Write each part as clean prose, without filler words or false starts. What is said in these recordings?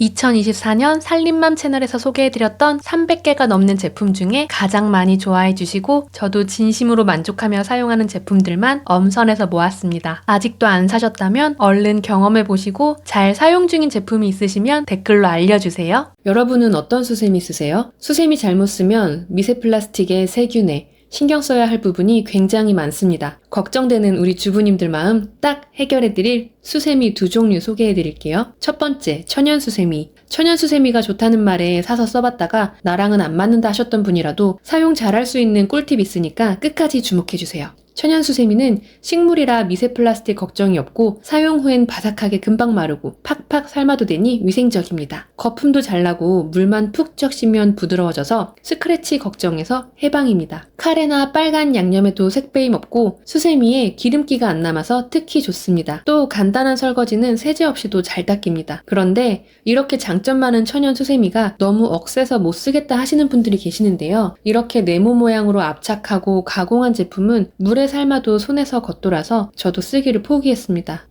2024년 살림맘 채널에서 소개해드렸던 300개가 넘는 제품 중에 가장 많이 좋아해주시고 저도 진심으로 만족하며 사용하는 제품들만 엄선해서 모았습니다. 아직도 안 사셨다면 얼른 경험해보시고 잘 사용 중인 제품이 있으시면 댓글로 알려주세요. 여러분은 어떤 수세미 쓰세요? 수세미 잘못 쓰면 미세 플라스틱의 세균에 신경 써야 할 부분이 굉장히 많습니다. 걱정되는 우리 주부님들 마음 딱 해결해드릴 수세미 2종류 소개해드릴게요. 첫 번째, 천연수세미. 천연수세미가 좋다는 말에 사서 써봤다가 나랑은 안 맞는다 하셨던 분이라도 사용 잘할 수 있는 꿀팁 있으니까 끝까지 주목해주세요. 천연수세미는 식물이라 미세 플라스틱 걱정이 없고 사용 후엔 바삭하게 금방 마르고 팍팍 삶아도 되니 위생적입니다. 거품도 잘 나고 물만 푹 적시면 부드러워져서 스크래치 걱정에서 해방입니다. 카레나 빨간 양념에도 색배임 없고 수세미에 기름기가 안 남아서 특히 좋습니다. 또 간단한 설거지는 세제 없이도 잘 닦입니다. 그런데 이렇게 장점 많은 천연수세미가 너무 억세서 못 쓰겠다 하시는 분들이 계시는데요. 이렇게 네모 모양으로 압착하고 가공한 제품은 물에 삶아도 손에서 겉돌아서 저도 쓰기를 포기했습니다.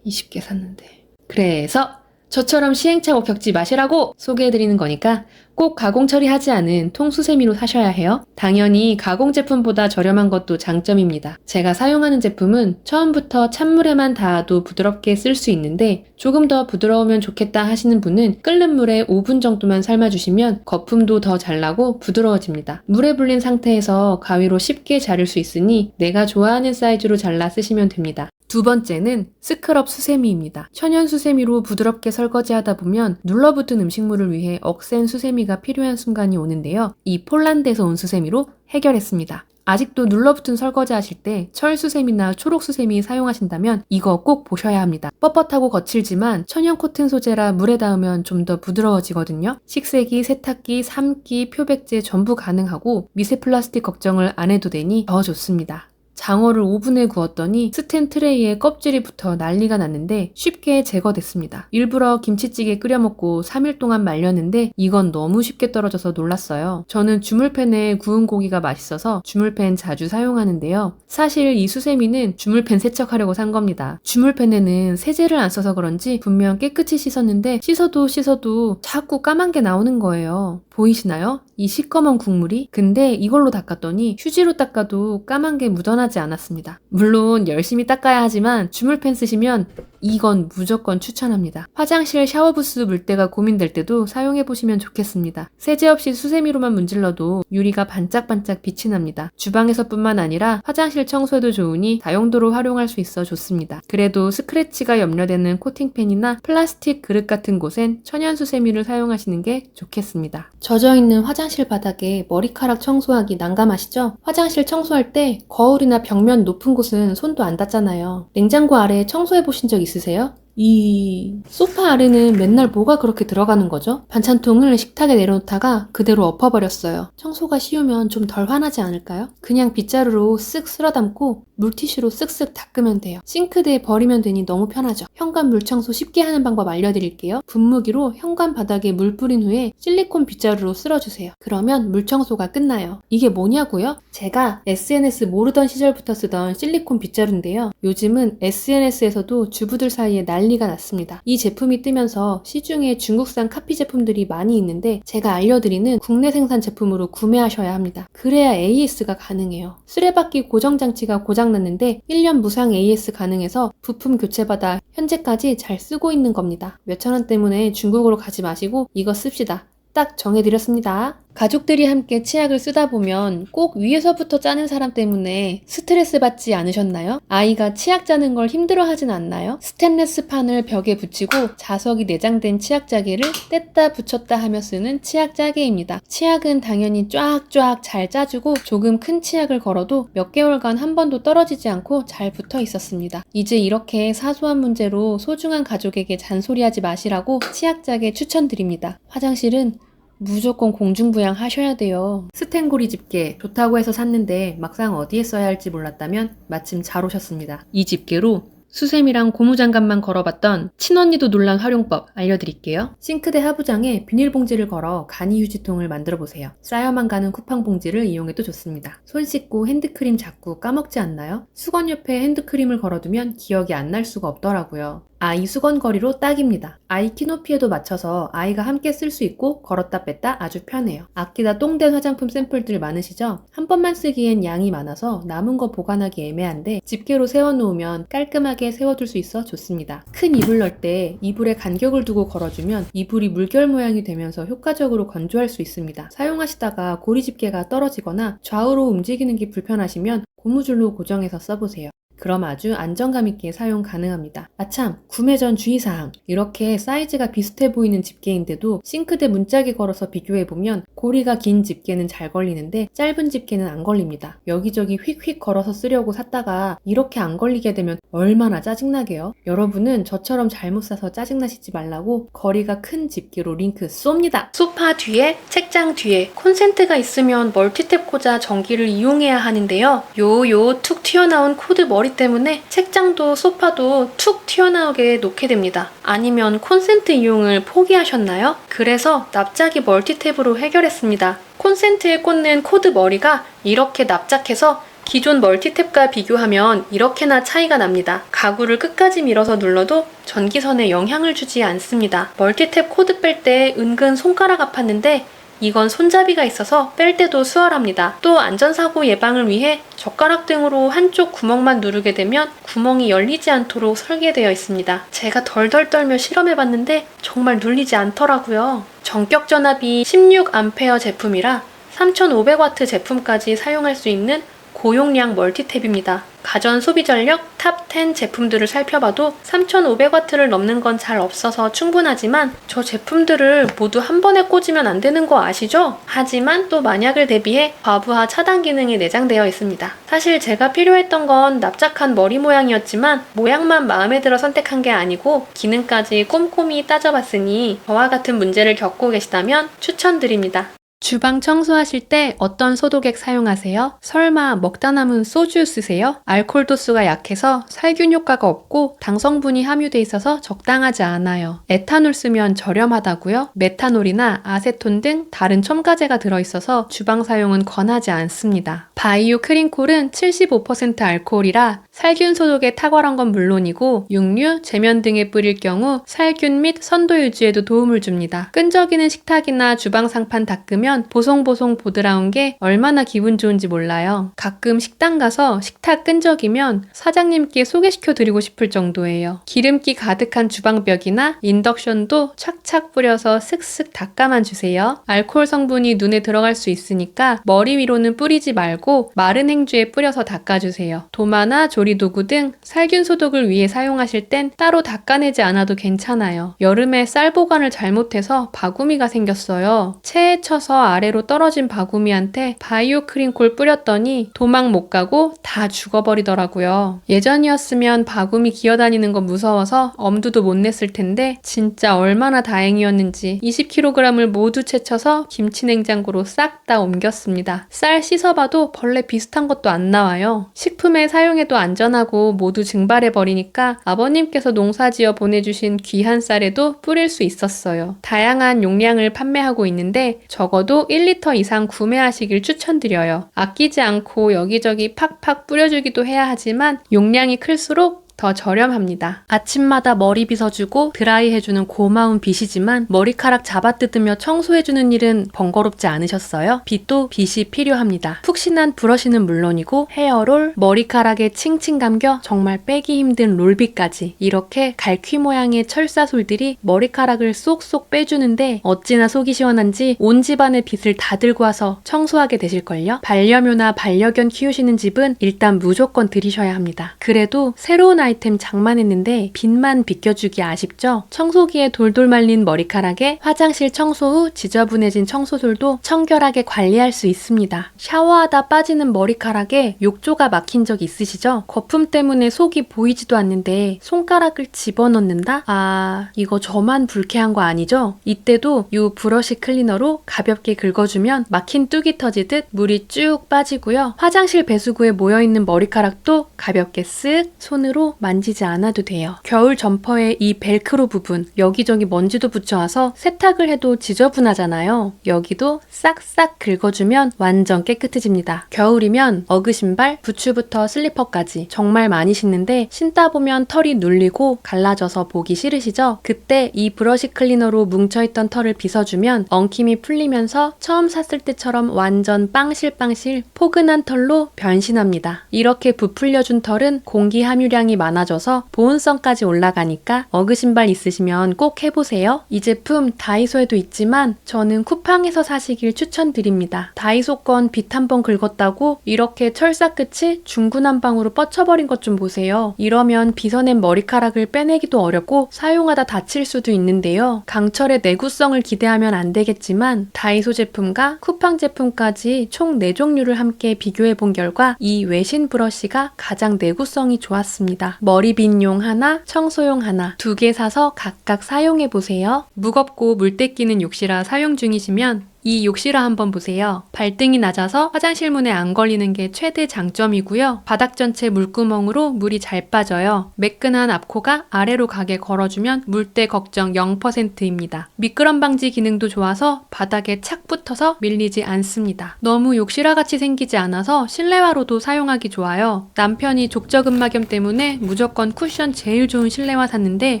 20개 샀는데. 그래서 저처럼 시행착오 겪지 마시라고 소개해드리는 거니까 꼭 가공 처리하지 않은 통수세미로 사셔야 해요. 당연히 가공 제품보다 저렴한 것도 장점입니다. 제가 사용하는 제품은 처음부터 찬물에만 닿아도 부드럽게 쓸 수 있는데 조금 더 부드러우면 좋겠다 하시는 분은 끓는 물에 5분 정도만 삶아주시면 거품도 더 잘 나고 부드러워집니다. 물에 불린 상태에서 가위로 쉽게 자를 수 있으니 내가 좋아하는 사이즈로 잘라 쓰시면 됩니다. 두 번째는 스크럽 수세미입니다. 천연 수세미로 부드럽게 설거지하다 보면 눌러붙은 음식물을 위해 억센 수세미가 필요한 순간이 오는데요. 이 폴란드에서 온 수세미로 해결했습니다. 아직도 눌러붙은 설거지 하실 때 철수세미나 초록수세미 사용하신다면 이거 꼭 보셔야 합니다. 뻣뻣하고 거칠지만 천연 코튼 소재라 물에 닿으면 좀 더 부드러워지거든요. 식세기, 세탁기, 삶기, 표백제 전부 가능하고 미세 플라스틱 걱정을 안 해도 되니 더 좋습니다. 장어를 오븐에 구웠더니 스텐 트레이에 껍질이 붙어 난리가 났는데 쉽게 제거됐습니다. 일부러 김치찌개 끓여 먹고 3일 동안 말렸는데 이건 너무 쉽게 떨어져서 놀랐어요. 저는 주물팬에 구운 고기가 맛있어서 주물팬 자주 사용하는데요. 사실 이 수세미는 주물팬 세척하려고 산 겁니다. 주물팬에는 세제를 안 써서 그런지 분명 깨끗이 씻었는데 씻어도 자꾸 까만 게 나오는 거예요. 보이시나요? 이 시꺼먼 국물이? 근데 이걸로 닦았더니 휴지로 닦아도 까만 게 묻어나지 않았습니다. 물론 열심히 닦아야 하지만 주물팬 쓰시면 이건 무조건 추천합니다. 화장실 샤워부스 물때가 고민될 때도 사용해보시면 좋겠습니다. 세제 없이 수세미로만 문질러도 유리가 반짝반짝 빛이 납니다. 주방에서뿐만 아니라 화장실 청소에도 좋으니 다용도로 활용할 수 있어 좋습니다. 그래도 스크래치가 염려되는 코팅팬이나 플라스틱 그릇 같은 곳엔 천연 수세미를 사용하시는 게 좋겠습니다. 젖어있는 화장실 바닥에 머리카락 청소하기 난감하시죠? 화장실 청소할 때 거울이나 벽면 높은 곳은 손도 안 닿잖아요. 냉장고 아래 청소해보신 적 있으세요? 이 소파 아래는 맨날 뭐가 그렇게 들어가는 거죠? 반찬통을 식탁에 내려놓다가 그대로 엎어버렸어요. 청소가 쉬우면 좀 덜 화나지 않을까요? 그냥 빗자루로 쓱 쓸어담고 물티슈로 쓱쓱 닦으면 돼요. 싱크대에 버리면 되니 너무 편하죠. 현관 물청소 쉽게 하는 방법 알려드릴게요. 분무기로 현관 바닥에 물 뿌린 후에 실리콘 빗자루로 쓸어주세요. 그러면 물청소가 끝나요. 이게 뭐냐고요? 제가 SNS 모르던 시절부터 쓰던 실리콘 빗자루인데요. 요즘은 SNS에서도 주부들 사이에 난리가 났습니다. 이 제품이 뜨면서 시중에 중국산 카피 제품들이 많이 있는데 제가 알려드리는 국내 생산 제품으로 구매하셔야 합니다. 그래야 AS가 가능해요. 수레바퀴 고정장치가 고장났는데 1년 무상 AS 가능해서 부품 교체받아 현재까지 잘 쓰고 있는 겁니다. 몇천 원 때문에 중국으로 가지 마시고 이거 씁시다. 딱 정해드렸습니다. 가족들이 함께 치약을 쓰다 보면 꼭 위에서부터 짜는 사람 때문에 스트레스 받지 않으셨나요? 아이가 치약 짜는 걸 힘들어하진 않나요? 스테인리스 판을 벽에 붙이고 자석이 내장된 치약 짜개를 뗐다 붙였다 하며 쓰는 치약 짜개입니다. 치약은 당연히 쫙쫙 잘 짜주고 조금 큰 치약을 걸어도 몇 개월간 한 번도 떨어지지 않고 잘 붙어 있었습니다. 이제 이렇게 사소한 문제로 소중한 가족에게 잔소리하지 마시라고 치약 짜개 추천드립니다. 화장실은 무조건 공중부양 하셔야 돼요. 스텐고리 집게 좋다고 해서 샀는데 막상 어디에 써야 할지 몰랐다면 마침 잘 오셨습니다. 이 집게로 수세미랑 고무장갑만 걸어봤던 친언니도 놀란 활용법 알려드릴게요. 싱크대 하부장에 비닐봉지를 걸어 간이 휴지통을 만들어보세요. 쌓여만 가는 쿠팡 봉지를 이용해도 좋습니다. 손 씻고 핸드크림 자꾸 까먹지 않나요? 수건 옆에 핸드크림을 걸어두면 기억이 안 날 수가 없더라고요. 아이 수건거리로 딱입니다. 아이 키높이에도 맞춰서 아이가 함께 쓸 수 있고 걸었다 뺐다 아주 편해요. 아끼다 똥된 화장품 샘플들 많으시죠? 한 번만 쓰기엔 양이 많아서 남은 거 보관하기 애매한데 집게로 세워놓으면 깔끔하게 세워둘 수 있어 좋습니다. 큰 이불 넣을 때 이불에 간격을 두고 걸어주면 이불이 물결 모양이 되면서 효과적으로 건조할 수 있습니다. 사용하시다가 고리 집게가 떨어지거나 좌우로 움직이는 게 불편하시면 고무줄로 고정해서 써보세요. 그럼 아주 안정감 있게 사용 가능합니다. 아참, 구매 전 주의사항. 이렇게 사이즈가 비슷해 보이는 집게인데도 싱크대 문짝에 걸어서 비교해보면 고리가 긴 집게는 잘 걸리는데 짧은 집게는 안 걸립니다. 여기저기 휙휙 걸어서 쓰려고 샀다가 이렇게 안 걸리게 되면 얼마나 짜증나게요? 여러분은 저처럼 잘못 사서 짜증나시지 말라고 거리가 큰 집게로 링크 쏩니다. 소파 뒤에, 책장 뒤에 콘센트가 있으면 멀티탭 꽂아 전기를 이용해야 하는데요. 요 툭 튀어나온 코드 머리 때문에 책장도 소파도 툭 튀어나오게 놓게 됩니다. 아니면 콘센트 이용을 포기하셨나요? 그래서 납작이 멀티탭으로 해결했습니다. 콘센트에 꽂는 코드 머리가 이렇게 납작해서 기존 멀티탭과 비교하면 이렇게나 차이가 납니다. 가구를 끝까지 밀어서 눌러도 전기선에 영향을 주지 않습니다. 멀티탭 코드 뺄 때 은근 손가락 아팠는데 이건 손잡이가 있어서 뺄 때도 수월합니다. 또 안전사고 예방을 위해 젓가락 등으로 한쪽 구멍만 누르게 되면 구멍이 열리지 않도록 설계되어 있습니다. 제가 덜덜 떨며 실험해봤는데 정말 눌리지 않더라고요. 전격 전압이 16A 제품이라 3500W 제품까지 사용할 수 있는 고용량 멀티탭입니다. 가전 소비 전력 탑 10 제품들을 살펴봐도 3500W를 넘는 건 잘 없어서 충분하지만 저 제품들을 모두 한 번에 꽂으면 안 되는 거 아시죠? 하지만 또 만약을 대비해 과부하 차단 기능이 내장되어 있습니다. 사실 제가 필요했던 건 납작한 머리 모양이었지만 모양만 마음에 들어 선택한 게 아니고 기능까지 꼼꼼히 따져봤으니 저와 같은 문제를 겪고 계시다면 추천드립니다. 주방 청소하실 때 어떤 소독액 사용하세요? 설마 먹다 남은 소주 쓰세요? 알코올 도수가 약해서 살균 효과가 없고 당 성분이 함유돼 있어서 적당하지 않아요. 에탄올 쓰면 저렴하다고요? 메탄올이나 아세톤 등 다른 첨가제가 들어있어서 주방 사용은 권하지 않습니다. 바이오 크린콜은 75% 알코올이라 살균 소독에 탁월한 건 물론이고 육류, 제면 등에 뿌릴 경우 살균 및 선도 유지에도 도움을 줍니다. 끈적이는 식탁이나 주방 상판 닦으면 보송보송 보드라운 게 얼마나 기분 좋은지 몰라요. 가끔 식당 가서 식탁 끈적이면 사장님께 소개시켜드리고 싶을 정도예요. 기름기 가득한 주방벽이나 인덕션도 착착 뿌려서 슥슥 닦아만 주세요. 알코올 성분이 눈에 들어갈 수 있으니까 머리 위로는 뿌리지 말고 마른 행주에 뿌려서 닦아주세요. 도마나 조리도구 등 살균 소독을 위해 사용하실 땐 따로 닦아내지 않아도 괜찮아요. 여름에 쌀 보관을 잘못해서 바구미가 생겼어요. 체에 쳐서 아래로 떨어진 바구미한테 바이오 크린콜 뿌렸더니 도망 못 가고 다 죽어버리더라고요. 예전이었으면 바구미 기어다니는 거 무서워서 엄두도 못 냈을 텐데 진짜 얼마나 다행이었는지 20kg을 모두 채쳐서 김치냉장고로 싹 다 옮겼습니다. 쌀 씻어봐도 벌레 비슷한 것도 안 나와요. 식품에 사용해도 안전하고 모두 증발해버리니까 아버님께서 농사지어 보내주신 귀한 쌀에도 뿌릴 수 있었어요. 다양한 용량을 판매하고 있는데 적어도 1리터 이상 구매하시길 추천드려요. 아끼지 않고 여기저기 팍팍 뿌려주기도 해야 하지만 용량이 클수록 더 저렴합니다. 아침마다 머리 빗어주고 드라이 해주는 고마운 빗이지만 머리카락 잡아뜯으며 청소해주는 일은 번거롭지 않으셨어요? 빗도 빗이 필요합니다. 푹신한 브러쉬는 물론이고 헤어롤, 머리카락에 칭칭 감겨 정말 빼기 힘든 롤빗까지 이렇게 갈퀴 모양의 철사솔들이 머리카락을 쏙쏙 빼주는데 어찌나 속이 시원한지 온 집안의 빗을 다 들고 와서 청소하게 되실걸요? 반려묘나 반려견 키우시는 집은 일단 무조건 들이셔야 합니다. 그래도 새로운 아이템 장만했는데 빗만 비껴주기 아쉽죠? 청소기에 돌돌 말린 머리카락에 화장실 청소 후 지저분해진 청소솔도 청결하게 관리할 수 있습니다. 샤워하다 빠지는 머리카락에 욕조가 막힌 적 있으시죠? 거품 때문에 속이 보이지도 않는데 손가락을 집어넣는다? 아, 이거 저만 불쾌한 거 아니죠? 이때도 이 브러쉬 클리너로 가볍게 긁어주면 막힌 뚝이 터지듯 물이 쭉 빠지고요. 화장실 배수구에 모여있는 머리카락도 가볍게 쓱 손으로 만지지 않아도 돼요. 겨울 점퍼의 이 벨크로 부분, 여기저기 먼지도 붙여와서 세탁을 해도 지저분하잖아요. 여기도 싹싹 긁어주면 완전 깨끗해집니다. 겨울이면 어그 신발, 부츠부터 슬리퍼까지 정말 많이 신는데 신다 보면 털이 눌리고 갈라져서 보기 싫으시죠? 그때 이 브러쉬 클리너로 뭉쳐있던 털을 빗어주면 엉킴이 풀리면서 처음 샀을 때처럼 완전 빵실빵실 포근한 털로 변신합니다. 이렇게 부풀려준 털은 공기 함유량이 많아져서 보온성까지 올라가니까 어그 신발 있으시면 꼭 해보세요. 이 제품 다이소에도 있지만 저는 쿠팡에서 사시길 추천드립니다. 다이소 건 빗 한 번 긁었다고 이렇게 철사 끝이 중구난방으로 뻗쳐버린 것 좀 보세요. 이러면 빗어낸 머리카락을 빼내기도 어렵고 사용하다 다칠 수도 있는데요. 강철의 내구성을 기대하면 안 되겠지만 다이소 제품과 쿠팡 제품까지 총 4종류를 함께 비교해 본 결과 이 외신 브러쉬가 가장 내구성이 좋았습니다. 머리빗용 하나, 청소용 하나 2개 사서 각각 사용해 보세요. 무겁고 물때 끼는 욕실화 사용 중이시면 이 욕실화 한번 보세요. 발등이 낮아서 화장실 문에 안 걸리는 게 최대 장점이고요. 바닥 전체 물구멍으로 물이 잘 빠져요. 매끈한 앞코가 아래로 가게 걸어주면 물때 걱정 0%입니다. 미끄럼 방지 기능도 좋아서 바닥에 착 붙어서 밀리지 않습니다. 너무 욕실화같이 생기지 않아서 실내화로도 사용하기 좋아요. 남편이 족저근막염 때문에 무조건 쿠션 제일 좋은 실내화 샀는데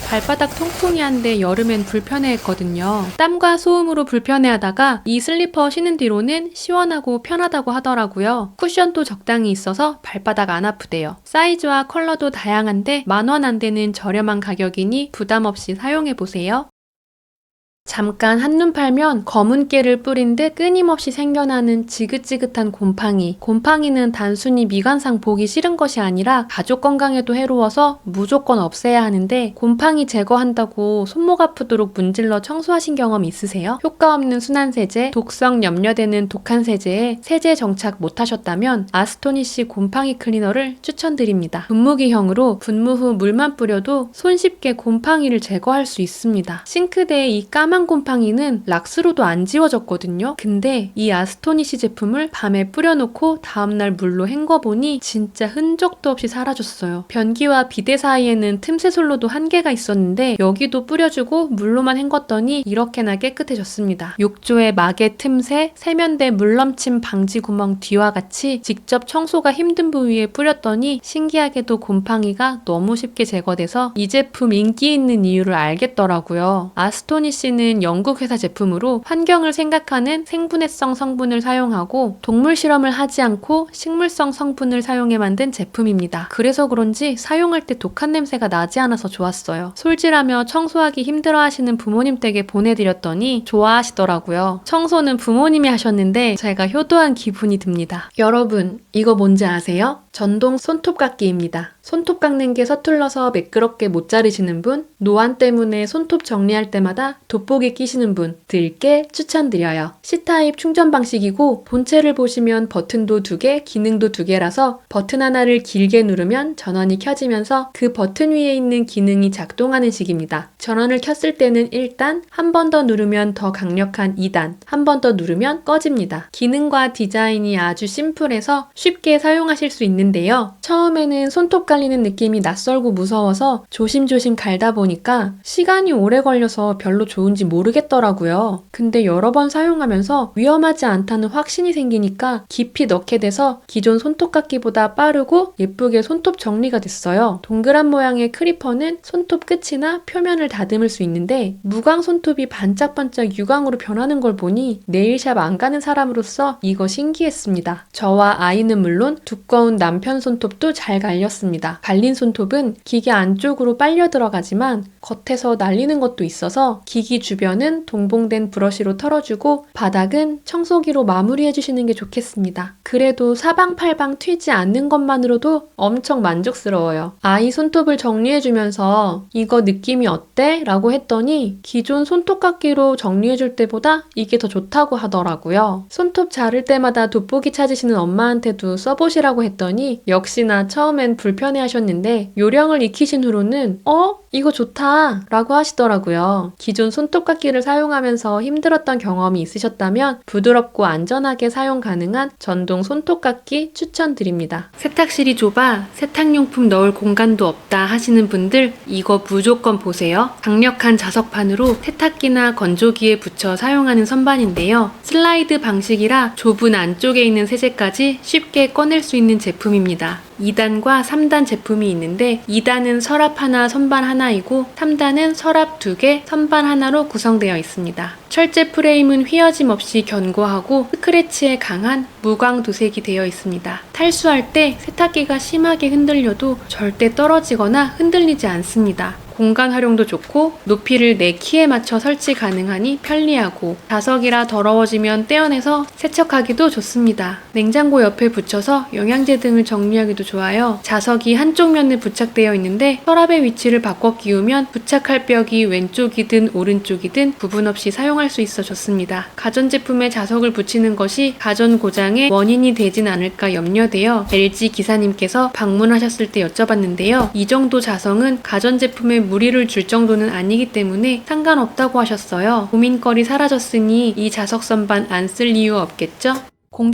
발바닥 통풍이 한데 여름엔 불편해했거든요. 땀과 소음으로 불편해하다가 이 슬리퍼 신은 뒤로는 시원하고 편하다고 하더라고요. 쿠션도 적당히 있어서 발바닥 안 아프대요. 사이즈와 컬러도 다양한데 10,000원 안 되는 저렴한 가격이니 부담 없이 사용해보세요. 잠깐 한눈 팔면 검은 깨를 뿌린 듯 끊임없이 생겨나는 지긋지긋한 곰팡이. 곰팡이는 단순히 미관상 보기 싫은 것이 아니라 가족 건강에도 해로워서 무조건 없애야 하는데 곰팡이 제거한다고 손목 아프도록 문질러 청소하신 경험 있으세요? 효과 없는 순환세제, 독성 염려되는 독한 세제에 세제 정착 못하셨다면 아스토니시 곰팡이 클리너를 추천드립니다. 분무기형으로 분무 후 물만 뿌려도 손쉽게 곰팡이를 제거할 수 있습니다. 싱크대에 이 까만 곰팡이는 락스로도 안 지워졌거든요. 근데 이 아스토니시 제품을 밤에 뿌려놓고 다음날 물로 헹궈보니 진짜 흔적도 없이 사라졌어요. 변기와 비데 사이에는 틈새솔로도 한계가 있었는데 여기도 뿌려주고 물로만 헹궜더니 이렇게나 깨끗해졌습니다. 욕조의 막의 틈새, 세면대 물넘침 방지 구멍 뒤와 같이 직접 청소가 힘든 부위에 뿌렸더니 신기하게도 곰팡이가 너무 쉽게 제거돼서 이 제품 인기 있는 이유를 알겠더라고요. 아스토니시는 영국 회사 제품으로 환경을 생각하는 생분해성 성분을 사용하고 동물 실험을 하지 않고 식물성 성분을 사용해 만든 제품입니다. 그래서 그런지 사용할 때 독한 냄새가 나지 않아서 좋았어요. 솔질하며 청소하기 힘들어하시는 부모님 댁에 보내드렸더니 좋아하시더라고요. 청소는 부모님이 하셨는데 제가 효도한 기분이 듭니다. 여러분, 이거 뭔지 아세요? 전동 손톱 깎기입니다. 손톱 깎는 게 서툴러서 매끄럽게 못 자르시는 분, 노안 때문에 손톱 정리할 때마다 돋보기 끼시는 분 들께 추천드려요. C타입 충전 방식이고 본체를 보시면 버튼도 2개, 기능도 2개라서 버튼 하나를 길게 누르면 전원이 켜지면서 그 버튼 위에 있는 기능이 작동하는 식입니다. 전원을 켰을 때는 1단, 한 번 더 누르면 더 강력한 2단, 한 번 더 누르면 꺼집니다. 기능과 디자인이 아주 심플해서 쉽게 사용하실 수 있는데요. 처음에는 손톱 갈리는 느낌이 낯설고 무서워서 조심조심 갈다 보니까 시간이 오래 걸려서 별로 좋은지 모르겠더라고요. 근데 여러 번 사용하면서 위험하지 않다는 확신이 생기니까 깊이 넣게 돼서 기존 손톱 깎기보다 빠르고 예쁘게 손톱 정리가 됐어요. 동그란 모양의 크리퍼는 손톱 끝이나 표면을 다듬을 수 있는데 무광 손톱이 반짝반짝 유광으로 변하는 걸 보니 네일샵 안 가는 사람으로서 이거 신기했습니다. 저와 아이는 물론 두꺼운 남편 손톱도 잘 갈렸습니다. 갈린 손톱은 기계 안쪽으로 빨려 들어가지만 겉에서 날리는 것도 있어서 기기 주변은 동봉된 브러쉬로 털어주고 바닥은 청소기로 마무리해주시는 게 좋겠습니다. 그래도 사방팔방 튀지 않는 것만으로도 엄청 만족스러워요. 아이 손톱을 정리해주면서 이거 느낌이 어때? 라고 했더니 기존 손톱 깎기로 정리해줄 때보다 이게 더 좋다고 하더라고요. 손톱 자를 때마다 돋보기 찾으시는 엄마한테도 써보시라고 했더니 해봤더니 역시나 처음엔 불편해하셨는데 요령을 익히신 후로는 이거 좋다 라고 하시더라고요. 기존 손톱깎이를 사용하면서 힘들었던 경험이 있으셨다면 부드럽고 안전하게 사용 가능한 전동 손톱깎이 추천드립니다. 세탁실이 좁아 세탁용품 넣을 공간도 없다 하시는 분들 이거 무조건 보세요. 강력한 자석판으로 세탁기나 건조기에 붙여 사용하는 선반인데요. 슬라이드 방식이라 좁은 안쪽에 있는 세제까지 쉽게 꺼낼 수 있는 제품입니다. 2단과 3단 제품이 있는데 2단은 서랍 하나, 선반 하나이고 3단은 서랍 2개, 선반 하나로 구성되어 있습니다. 철제 프레임은 휘어짐 없이 견고하고 스크래치에 강한 무광 도색이 되어 있습니다. 탈수할 때 세탁기가 심하게 흔들려도 절대 떨어지거나 흔들리지 않습니다. 공간 활용도 좋고 높이를 내 키에 맞춰 설치 가능하니 편리하고 자석이라 더러워지면 떼어내서 세척하기도 좋습니다. 냉장고 옆에 붙여서 영양제 등을 정리하기도 좋아요. 자석이 한쪽 면에 부착되어 있는데 서랍의 위치를 바꿔 끼우면 부착할 벽이 왼쪽이든 오른쪽이든 구분 없이 사용할 수 있어 좋습니다. 가전제품에 자석을 붙이는 것이 가전 고장의 원인이 되진 않을까 염려되어 LG 기사님께서 방문하셨을 때 여쭤봤는데요. 이 정도 자석은 가전제품에 무리를 줄 정도는 아니기 때문에 상관없다고 하셨어요. 고민거리 사라졌으니 이 자석 선반 안 쓸 이유 없겠죠?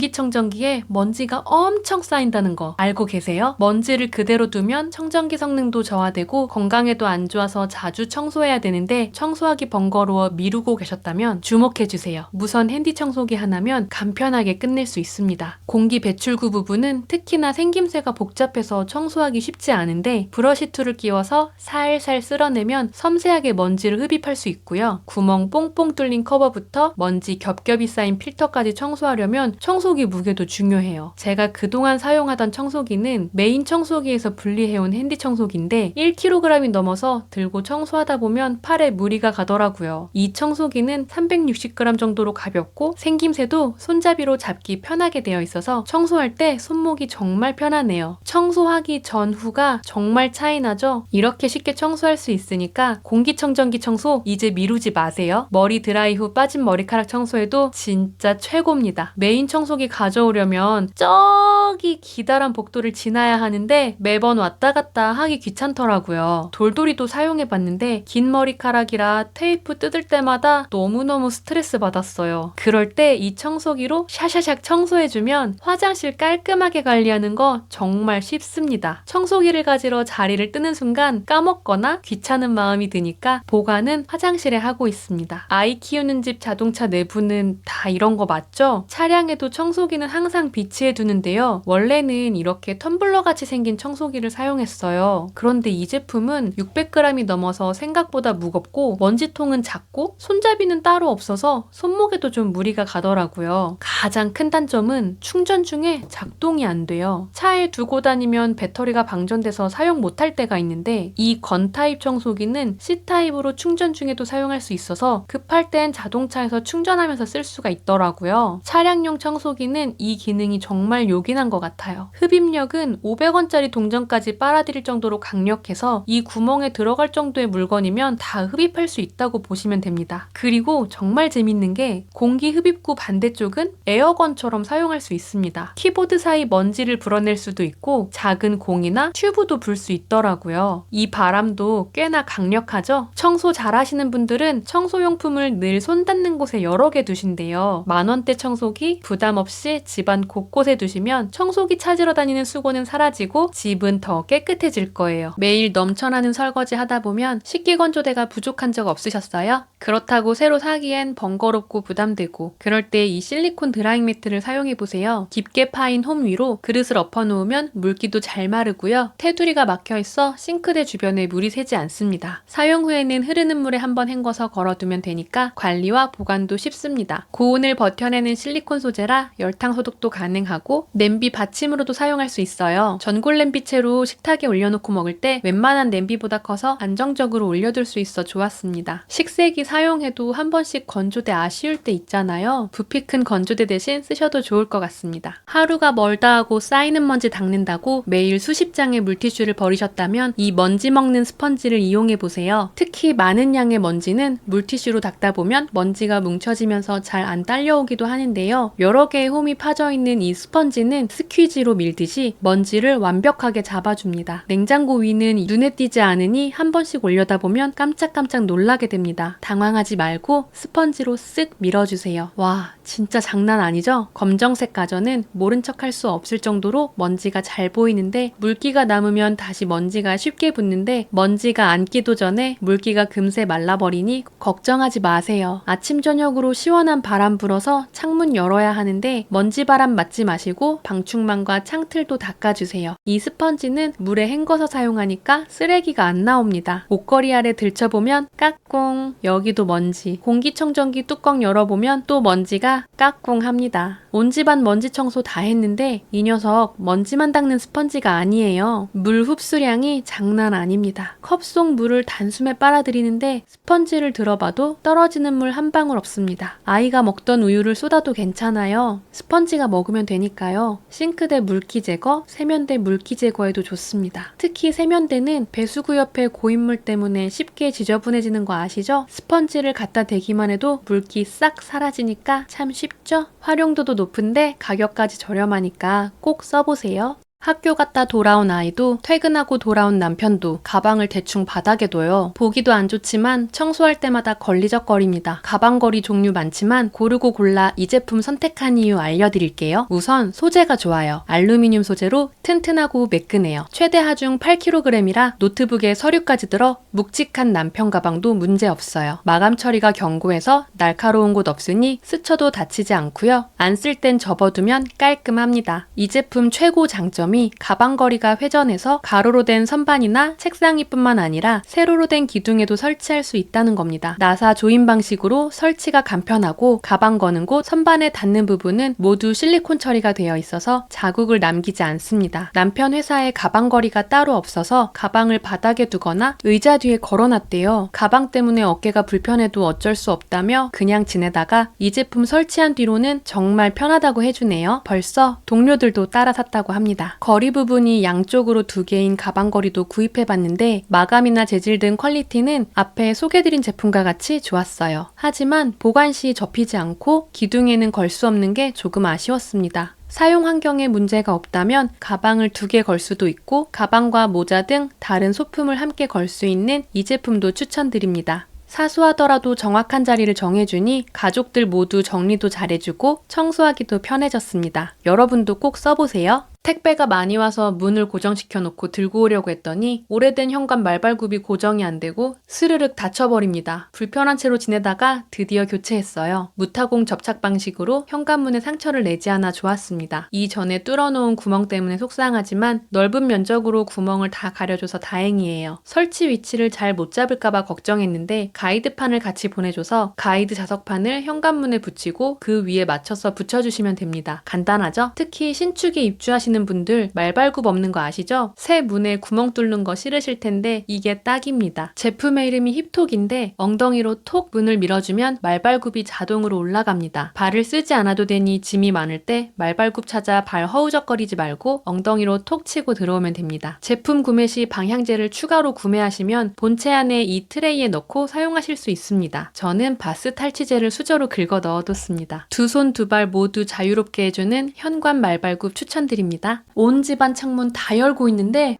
공기청정기에 먼지가 엄청 쌓인다는 거 알고 계세요? 먼지를 그대로 두면 청정기 성능도 저하되고 건강에도 안 좋아서 자주 청소해야 되는데 청소하기 번거로워 미루고 계셨다면 주목해주세요. 무선 핸디 청소기 하나면 간편하게 끝낼 수 있습니다. 공기 배출구 부분은 특히나 생김새가 복잡해서 청소하기 쉽지 않은데 브러쉬 툴을 끼워서 살살 쓸어내면 섬세하게 먼지를 흡입할 수 있고요. 구멍 뽕뽕 뚫린 커버부터 먼지 겹겹이 쌓인 필터까지 청소하려면 청소기 무게도 중요해요. 제가 그동안 사용하던 청소기는 메인 청소기에서 분리해온 핸디 청소기인데 1kg이 넘어서 들고 청소하다 보면 팔에 무리가 가더라고요. 이 청소기는 360g 정도로 가볍고 생김새도 손잡이로 잡기 편하게 되어 있어서 청소할 때 손목이 정말 편하네요. 청소하기 전후가 정말 차이 나죠? 이렇게 쉽게 청소할 수 있으니까 공기청정기 청소 이제 미루지 마세요. 머리 드라이 후 빠진 머리카락 청소에도 진짜 최고입니다. 메인 청소기 가져오려면 저기 기다란 복도를 지나야 하는데 매번 왔다 갔다 하기 귀찮더라고요. 돌돌이도 사용해봤는데 긴 머리카락이라 테이프 뜯을 때마다 너무너무 스트레스 받았어요. 그럴 때 이 청소기로 샤샤샥 청소해주면 화장실 깔끔하게 관리하는 거 정말 쉽습니다. 청소기를 가지러 자리를 뜨는 순간 까먹거나 귀찮은 마음이 드니까 보관은 화장실에 하고 있습니다. 아이 키우는 집 자동차 내부는 다 이런 거 맞죠? 차량에도 청소기는 항상 비치해 두는데요. 원래는 이렇게 텀블러 같이 생긴 청소기를 사용했어요. 그런데 이 제품은 600g이 넘어서 생각보다 무겁고 먼지통은 작고 손잡이는 따로 없어서 손목에도 좀 무리가 가더라고요. 가장 큰 단점은 충전 중에 작동이 안 돼요. 차에 두고 다니면 배터리가 방전돼서 사용 못할 때가 있는데 이 건 타입 청소기는 C 타입으로 충전 중에도 사용할 수 있어서 급할 땐 자동차에서 충전하면서 쓸 수가 있더라고요. 차량용 청소기는 이 기능이 정말 요긴한 것 같아요. 흡입력은 500원짜리 동전까지 빨아들일 정도로 강력해서 이 구멍에 들어갈 정도의 물건이면 다 흡입할 수 있다고 보시면 됩니다. 그리고 정말 재밌는 게 공기 흡입구 반대쪽은 에어건처럼 사용할 수 있습니다. 키보드 사이 먼지를 불어낼 수도 있고 작은 공이나 튜브도 불 수 있더라고요. 이 바람도 꽤나 강력하죠? 청소 잘하시는 분들은 청소용품을 늘 손 닿는 곳에 여러 개 두신대요. 만원대 청소기 부담 없이 집안 곳곳에 두시면 청소기 찾으러 다니는 수고는 사라지고 집은 더 깨끗해질 거예요. 매일 넘쳐나는 설거지 하다 보면 식기건조대가 부족한 적 없으셨어요? 그렇다고 새로 사기엔 번거롭고 부담되고 그럴 때 이 실리콘 드라잉 매트를 사용해보세요. 깊게 파인 홈 위로 그릇을 엎어놓으면 물기도 잘 마르고요. 테두리가 막혀있어 싱크대 주변에 물이 새지 않습니다. 사용 후에는 흐르는 물에 한번 헹궈서 걸어두면 되니까 관리와 보관도 쉽습니다. 고온을 버텨내는 실리콘 소재라 열탕 소독도 가능하고 냄비 받침으로도 사용할 수 있어요. 전골 냄비채로 식탁에 올려놓고 먹을 때 웬만한 냄비보다 커서 안정적으로 올려둘 수 있어 좋았습니다. 식세기 사용해도 한 번씩 건조대 아쉬울 때 있잖아요. 부피 큰 건조대 대신 쓰셔도 좋을 것 같습니다. 하루가 멀다 하고 쌓이는 먼지 닦는다고 매일 수십 장의 물티슈를 버리셨다면 이 먼지 먹는 스펀지를 이용해보세요. 특히 많은 양의 먼지는 물티슈로 닦다 보면 먼지가 뭉쳐지면서 잘 안 딸려오기도 하는데요. 여러 여러 개의 홈이 파져있는 이 스펀지는 스퀴지로 밀듯이 먼지를 완벽하게 잡아줍니다. 냉장고 위는 눈에 띄지 않으니 한 번씩 올려다보면 깜짝깜짝 놀라게 됩니다. 당황하지 말고 스펀지로 쓱 밀어주세요. 와, 진짜 장난 아니죠? 검정색 가전은 모른 척 할 수 없을 정도로 먼지가 잘 보이는데 물기가 남으면 다시 먼지가 쉽게 붙는데 먼지가 앉기도 전에 물기가 금세 말라버리니 걱정하지 마세요. 아침 저녁으로 시원한 바람 불어서 창문 열어야 하는데 먼지 바람 맞지 마시고 방충망과 창틀도 닦아주세요. 이 스펀지는 물에 헹궈서 사용하니까 쓰레기가 안 나옵니다. 옷걸이 아래 들춰보면 까꿍, 여기도 먼지. 공기청정기 뚜껑 열어보면 또 먼지가 까꿍 합니다. 온 집안 먼지 청소 다 했는데 이 녀석 먼지만 닦는 스펀지가 아니에요. 물 흡수량이 장난 아닙니다. 컵 속 물을 단숨에 빨아들이는데 스펀지를 들어봐도 떨어지는 물 한 방울 없습니다. 아이가 먹던 우유를 쏟아도 괜찮아요. 스펀지가 먹으면 되니까요. 싱크대 물기 제거, 세면대 물기 제거에도 좋습니다. 특히 세면대는 배수구 옆에 고인물 때문에 쉽게 지저분해지는 거 아시죠? 스펀지를 갖다 대기만 해도 물기 싹 사라지니까 참 쉽죠? 활용도도 높은데 가격까지 저렴하니까 꼭 써보세요. 학교 갔다 돌아온 아이도 퇴근하고 돌아온 남편도 가방을 대충 바닥에 둬요. 보기도 안 좋지만 청소할 때마다 걸리적거립니다. 가방걸이 종류 많지만 고르고 골라 이 제품 선택한 이유 알려드릴게요. 우선 소재가 좋아요. 알루미늄 소재로 튼튼하고 매끈해요. 최대 하중 8kg이라 노트북에 서류까지 들어 묵직한 남편 가방도 문제 없어요. 마감 처리가 견고해서 날카로운 곳 없으니 스쳐도 다치지 않고요. 안 쓸 땐 접어두면 깔끔합니다. 이 제품 최고 장점이 가방걸이가 회전해서 가로로 된 선반이나 책상 위뿐만 아니라 세로로 된 기둥에도 설치할 수 있다는 겁니다. 나사 조인 방식으로 설치가 간편하고 가방 거는 곳, 선반에 닿는 부분은 모두 실리콘 처리가 되어 있어서 자국을 남기지 않습니다. 남편 회사에 가방걸이가 따로 없어서 가방을 바닥에 두거나 의자 뒤에 걸어놨대요. 가방 때문에 어깨가 불편해도 어쩔 수 없다며 그냥 지내다가 이 제품 설치한 뒤로는 정말 편하다고 해주네요. 벌써 동료들도 따라 샀다고 합니다. 거리 부분이 양쪽으로 2개인 가방걸이도 구입해봤는데 마감이나 재질 등 퀄리티는 앞에 소개드린 제품과 같이 좋았어요. 하지만 보관 시 접히지 않고 기둥에는 걸 수 없는 게 조금 아쉬웠습니다. 사용 환경에 문제가 없다면 가방을 2개 걸 수도 있고 가방과 모자 등 다른 소품을 함께 걸 수 있는 이 제품도 추천드립니다. 사소하더라도 정확한 자리를 정해주니 가족들 모두 정리도 잘해주고 청소하기도 편해졌습니다. 여러분도 꼭 써보세요. 택배가 많이 와서 문을 고정시켜 놓고 들고 오려고 했더니 오래된 현관 말발굽이 고정이 안 되고 스르륵 닫혀버립니다. 불편한 채로 지내다가 드디어 교체했어요. 무타공 접착 방식으로 현관문에 상처를 내지 않아 좋았습니다. 이전에 뚫어놓은 구멍 때문에 속상하지만 넓은 면적으로 구멍을 다 가려줘서 다행이에요. 설치 위치를 잘 못 잡을까봐 걱정했는데 가이드판을 같이 보내줘서 가이드 자석판을 현관문에 붙이고 그 위에 맞춰서 붙여주시면 됩니다. 간단하죠? 특히 신축에 입주하시는 분들 말발굽 없는 거 아시죠? 새 문에 구멍 뚫는 거 싫으실 텐데 이게 딱입니다. 제품의 이름이 힙톡인데 엉덩이로 톡 문을 밀어주면 말발굽이 자동으로 올라갑니다. 발을 쓰지 않아도 되니 짐이 많을 때 말발굽 찾아 발 허우적거리지 말고 엉덩이로 톡 치고 들어오면 됩니다. 제품 구매 시 방향제를 추가로 구매하시면 본체 안에 이 트레이에 넣고 사용하실 수 있습니다. 저는 바스 탈취제를 수저로 긁어 넣어뒀습니다. 두 손 두 발 모두 자유롭게 해주는 현관 말발굽 추천드립니다. 온 집안 창문 다 열고 있는데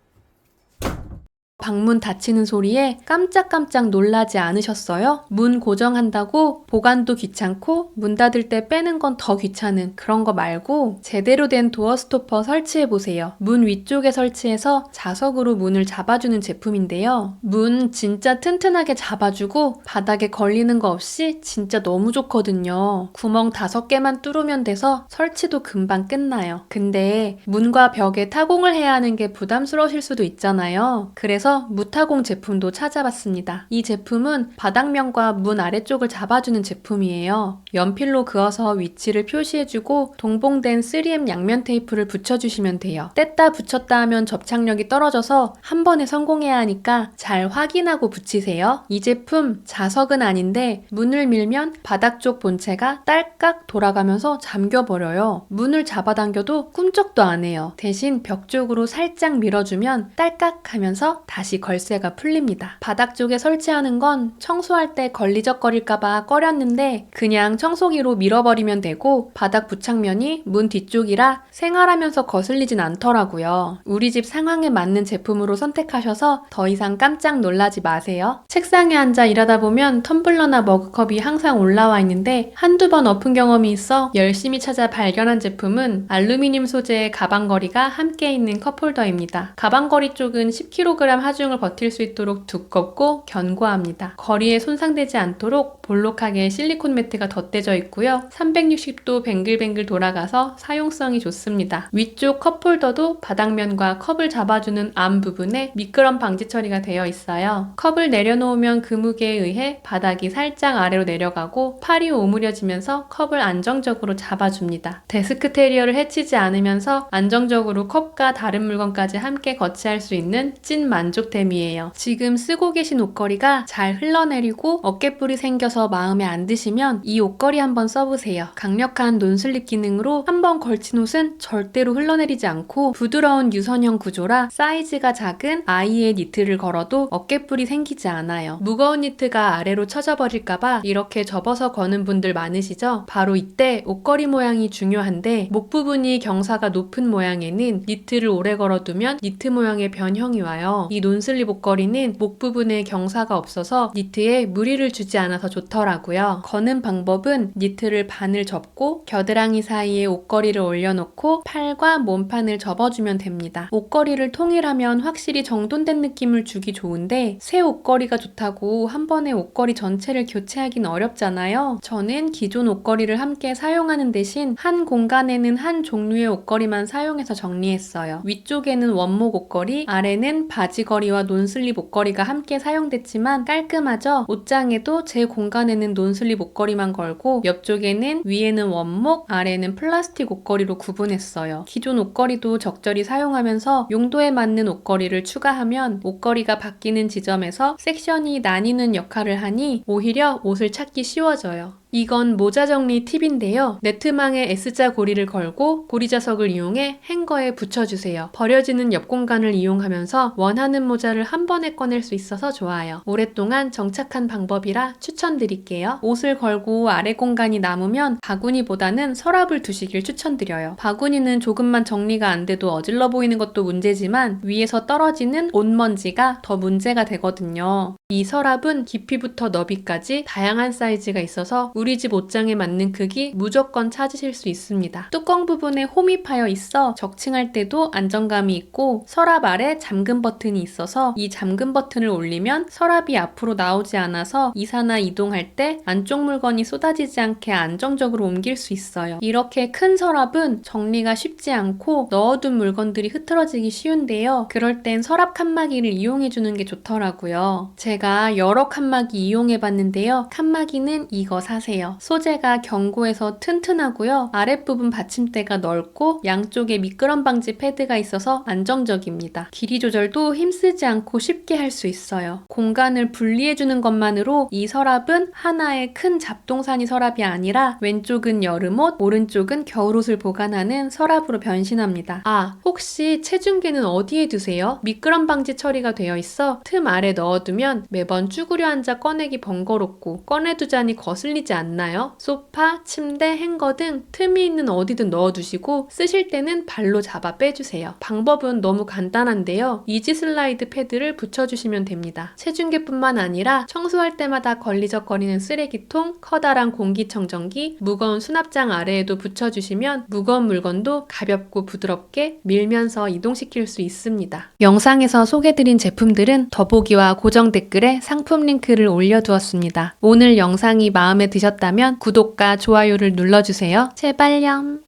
방문 닫히는 소리에 깜짝깜짝 놀라지 않으셨어요? 문 고정한다고 보관도 귀찮고 문 닫을 때 빼는 건 더 귀찮은 그런 거 말고 제대로 된 도어 스토퍼 설치해보세요. 문 위쪽에 설치해서 자석으로 문을 잡아주는 제품인데요. 문 진짜 튼튼하게 잡아주고 바닥에 걸리는 거 없이 진짜 너무 좋거든요. 구멍 5개만 뚫으면 돼서 설치도 금방 끝나요. 근데 문과 벽에 타공을 해야 하는 게 부담스러우실 수도 있잖아요. 그래서 무타공 제품도 찾아봤습니다. 이 제품은 바닥면과 문 아래쪽을 잡아주는 제품이에요. 연필로 그어서 위치를 표시해주고 동봉된 3M 양면 테이프를 붙여주시면 돼요. 뗐다 붙였다 하면 접착력이 떨어져서 한 번에 성공해야 하니까 잘 확인하고 붙이세요. 이 제품 자석은 아닌데 문을 밀면 바닥 쪽 본체가 딸깍 돌아가면서 잠겨버려요. 문을 잡아당겨도 꿈쩍도 안 해요. 대신 벽 쪽으로 살짝 밀어주면 딸깍 하면서 다시 다시 걸쇠가 풀립니다. 바닥 쪽에 설치하는 건 청소할 때 걸리적거릴까봐 꺼렸는데 그냥 청소기로 밀어버리면 되고 바닥 부착면이 문 뒤쪽이라 생활하면서 거슬리진 않더라고요. 우리 집 상황에 맞는 제품으로 선택하셔서 더 이상 깜짝 놀라지 마세요. 책상에 앉아 일하다 보면 텀블러나 머그컵이 항상 올라와 있는데 한두 번 엎은 경험이 있어 열심히 찾아 발견한 제품은 알루미늄 소재의 가방걸이가 함께 있는 컵홀더입니다. 가방걸이 쪽은 10kg 하중을 버틸 수 있도록 두껍고 견고합니다. 거리에 손상되지 않도록 볼록하게 실리콘 매트가 덧대져 있고요. 360도 뱅글뱅글 돌아가서 사용성이 좋습니다. 위쪽 컵홀더도 바닥면과 컵을 잡아주는 암 부분에 미끄럼 방지 처리가 되어 있어요. 컵을 내려놓으면 그 무게에 의해 바닥이 살짝 아래로 내려가고 팔이 오므려지면서 컵을 안정적으로 잡아줍니다. 데스크 테리어를 해치지 않으면서 안정적으로 컵과 다른 물건까지 함께 거치할 수 있는 찐 만족템이에요. 지금 쓰고 계신 옷걸이가 잘 흘러내리고 어깨뿔이 생겨서 마음에 안 드시면 이 옷걸이 한번 써보세요. 강력한 논슬립 기능으로 한번 걸친 옷은 절대로 흘러내리지 않고 부드러운 유선형 구조라 사이즈가 작은 아이의 니트를 걸어도 어깨뿔이 생기지 않아요. 무거운 니트가 아래로 처져버릴까봐 이렇게 접어서 거는 분들 많으시죠? 바로 이때 옷걸이 모양이 중요한데 목 부분이 경사가 높은 모양에는 니트를 오래 걸어두면 니트 모양의 변형이 와요. 이 논슬립 옷걸이는 목 부분에 경사가 없어서 니트에 무리를 주지 않아서 좋더라고요. 거는 방법은 니트를 반을 접고 겨드랑이 사이에 옷걸이를 올려놓고 팔과 몸판을 접어주면 됩니다. 옷걸이를 통일하면 확실히 정돈된 느낌을 주기 좋은데 새 옷걸이가 좋다고 한 번에 옷걸이 전체를 교체하긴 어렵잖아요. 저는 기존 옷걸이를 함께 사용하는 대신 한 공간에는 한 종류의 옷걸이만 사용해서 정리했어요. 위쪽에는 원목 옷걸이, 아래는 바지걸이와 논슬립 옷걸이가 함께 사용됐지만 깔끔하죠? 옷장에도 제 공간에는 논슬립 옷걸이만 걸고 옆쪽에는 위에는 원목, 아래는 플라스틱 옷걸이로 구분했어요. 기존 옷걸이도 적절히 사용하면서 용도에 맞는 옷걸이를 추가하면 옷걸이가 바뀌는 지점에서 섹션이 나뉘는 역할을 하니 오히려 옷을 찾기 쉬워져요. 이건 모자 정리 팁인데요. 네트망에 S자 고리를 걸고 고리자석을 이용해 행거에 붙여주세요. 버려지는 옆 공간을 이용하면서 원하는 모자를 한 번에 꺼낼 수 있어서 좋아요. 오랫동안 정착한 방법이라 추천드릴게요. 옷을 걸고 아래 공간이 남으면 바구니보다는 서랍을 두시길 추천드려요. 바구니는 조금만 정리가 안 돼도 어질러 보이는 것도 문제지만 위에서 떨어지는 옷먼지가 더 문제가 되거든요. 이 서랍은 깊이부터 너비까지 다양한 사이즈가 있어서 우리 집 옷장에 맞는 크기 무조건 찾으실 수 있습니다. 뚜껑 부분에 홈이 파여 있어 적층할 때도 안정감이 있고 서랍 아래 잠금 버튼이 있어서 이 잠금 버튼을 올리면 서랍이 앞으로 나오지 않아서 이사나 이동할 때 안쪽 물건이 쏟아지지 않게 안정적으로 옮길 수 있어요. 이렇게 큰 서랍은 정리가 쉽지 않고 넣어둔 물건들이 흐트러지기 쉬운데요. 그럴 땐 서랍 칸막이를 이용해주는 게 좋더라고요. 제가 여러 칸막이 이용해봤는데요. 칸막이는 이거 사세요. 소재가 견고해서 튼튼하고요. 아랫부분 받침대가 넓고 양쪽에 미끄럼 방지 패드가 있어서 안정적입니다. 길이 조절도 힘쓰지 않고 쉽게 할 수 있어요. 공간을 분리해주는 것만으로 이 서랍은 하나의 큰 잡동사니 서랍이 아니라 왼쪽은 여름옷, 오른쪽은 겨울옷을 보관하는 서랍으로 변신합니다. 아, 혹시 체중계는 어디에 두세요? 미끄럼 방지 처리가 되어 있어 틈 아래 넣어두면 매번 쭈그려 앉아 꺼내기 번거롭고 꺼내두자니 거슬리지 않나요? 소파, 침대, 행거 등 틈이 있는 어디든 넣어두시고 쓰실 때는 발로 잡아 빼주세요. 방법은 너무 간단한데요. 이지 슬라이드 패드를 붙여주시면 됩니다. 체중계뿐만 아니라 청소할 때마다 걸리적거리는 쓰레기통, 커다란 공기청정기, 무거운 수납장 아래에도 붙여주시면 무거운 물건도 가볍고 부드럽게 밀면서 이동시킬 수 있습니다. 영상에서 소개드린 제품들은 더보기와 고정 댓글에 상품 링크를 올려두었습니다. 오늘 영상이 마음에 드셨다면 구독과 좋아요를 눌러주세요. 제발요.